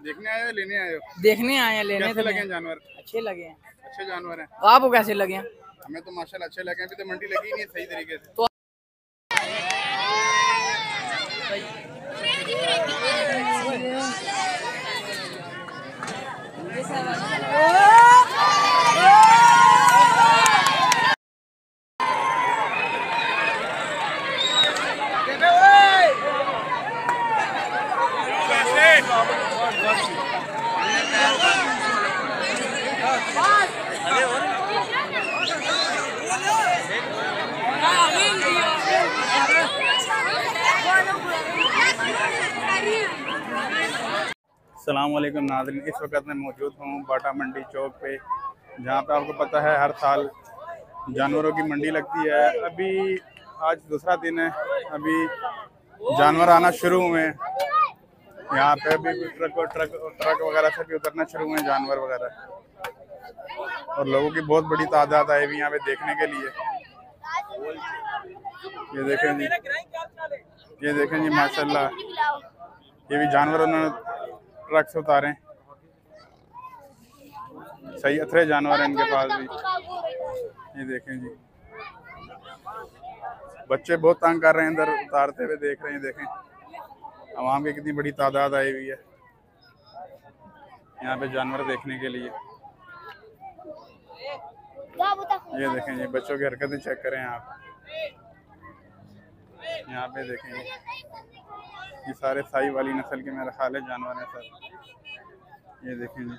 देखने आए हो लेने आए हो? देखने आए हैं, लेने कैसे तो लगे नहीं। हैं जानवर? अच्छे लगे हैं। अच्छे जानवर हैं। तो आपको कैसे लगे हैं? हमें तो माशाल्लाह अच्छे लगे हैं। अभी तो मंडी लगी ही नहीं सही तरीके से। तो अस्सलामुअलैकुम नाज़रीन, इस वक्त मैं मौजूद हूँ बाटा मंडी चौक पे, जहाँ पे आपको पता है हर साल जानवरों की मंडी लगती है। अभी आज दूसरा दिन है, अभी जानवर आना शुरू हुए हैं। यहाँ पे अभी ट्रक वगैरह से भी उतरना शुरू हुए हैं जानवर वगैरह, और लोगों की बहुत बड़ी तादाद आई हुई यहाँ पे देखने के लिए। ये देखें जी, ये देखें जी माशाल्लाह, ये भी जानवर उन्होंने ट्रक से उतारे। सही अथरे जानवर हैं इनके पास भी। ये देखें जी, बच्चे बहुत तंग कर रहे हैं इधर उतारते हुए, देख रहे हैं। देखें आवाम की कितनी बड़ी तादाद आई हुई है यहाँ पे जानवर देखने के लिए। ये देखें जी, बच्चों की हरकतें चेक करें आप। यहाँ पे देखें ये सारे साई वाली नस्ल के मेरा ख्याल है जानवर हैं सर। ये देखें जी,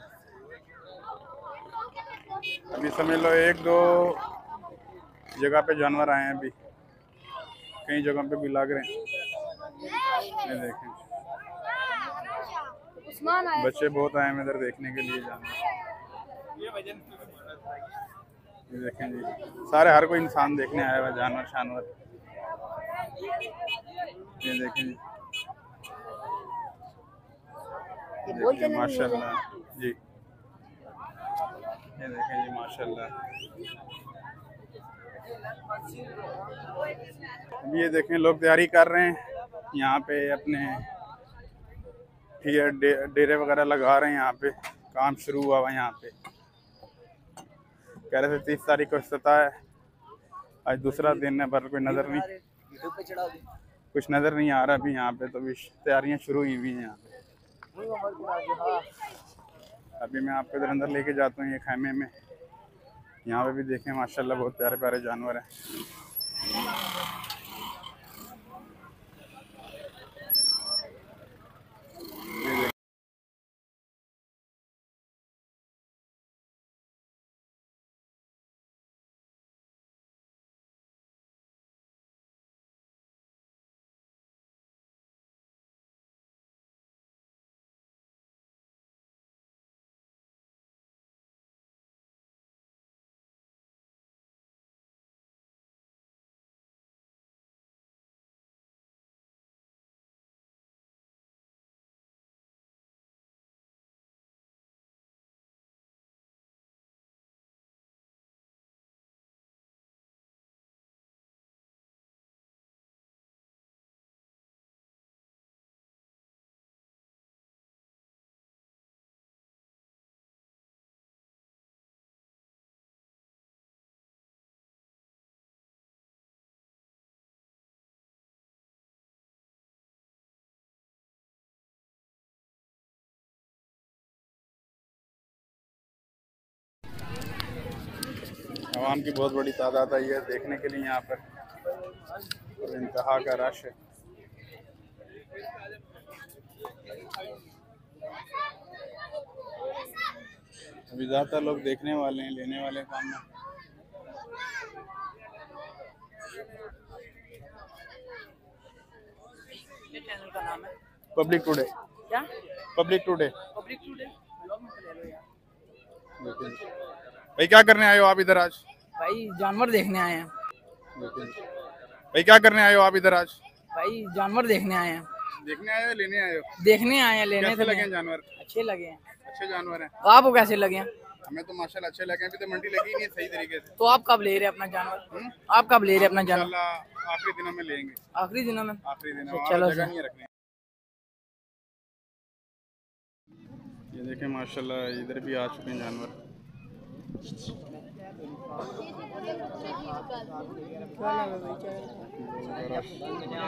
अभी समझ लो एक दो जगह पे जानवर आए हैं, अभी कई जगहों पे भी लग रहे हैं। ये देखें बच्चे बहुत आए हैं इधर देखने के लिए जानवर। ये देखें जी, सारे हर कोई इंसान देखने आया हुआ जानवर शानवर। ये देखें जी, माशाल्लाह जी। ये देखें जी माशाल्लाह। अभी ये देखें लोग तैयारी कर रहे हैं यहाँ पे अपने, ठीक है, डेरे वगैरह लगा रहे हैं। यहाँ पे काम शुरू हुआ हुआ यहाँ पे। कह रहे थे 30 तारीख को इफ्तिताह है, आज दूसरा दिन है पर कोई नज़र नहीं, कुछ नज़र नहीं आ रहा अभी यहाँ पे। तो अभी तैयारियाँ शुरू हुई हुई हैं यहाँ पे। अभी मैं आपको इधर अंदर लेके जाता हूँ ये खैमे में। यहाँ पे भी देखें माशाल्लाह बहुत प्यारे प्यारे जानवर हैं। आवाम की बहुत बड़ी तादाद आई है देखने के लिए यहाँ पर, और इंतहा का रश है। अभी ज़्यादातर लोग देखने वाले हैं, लेने वाले काम में। चैनल का नाम है पब्लिक टुडे। क्या? Public today. Public today. भाई क्या करने आए हो आप इधर आज? भाई जानवर देखने आए हैं। भाई क्या करने आए हो आप इधर आज? भाई जानवर देखने आए हैं। देखने आए हो लेने आए हो? देखने आए हैं, लेने कैसे तो लगे हैं नहीं। जानवर? अच्छे लगे हैं। अच्छे जानवर हैं। तो आपको कैसे लगे हैं? हमें तो माशाल्लाह अच्छे लगे हैं। अभी तो मंडी लगी ही नहीं सही तरीके से। तो आप कब ले रहे हैं अपना जानवर? आप कब ले रहे हैं अपना जानवर? इंशाल्लाह आखिरी दिनों में लेंगे। आखिरी दिनों में? आखिरी दिनों चलो जगह नहीं रखनी। ये देखें माशाल्लाह इधर भी आ चुके हैं जानवर।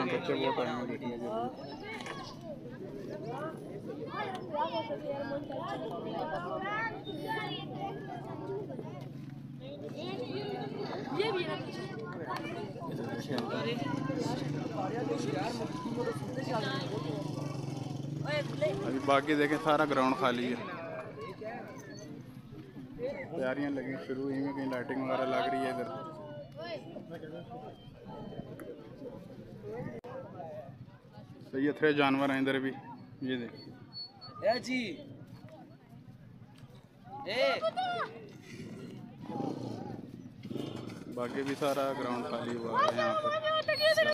बच्चे बहुत आए हैं देखने के लिए। अभी बाकी देखें सारा ग्राउंड खाली है। तैयारियां लगी शुरू हुई हैं, कहीं लाइटिंग वगैरह लग रही है इधर। सही थे जानवर हैं इधर भी, ये देखिए जी बाकी भी सारा ग्राउंड खाली हुआ है यहाँ पर।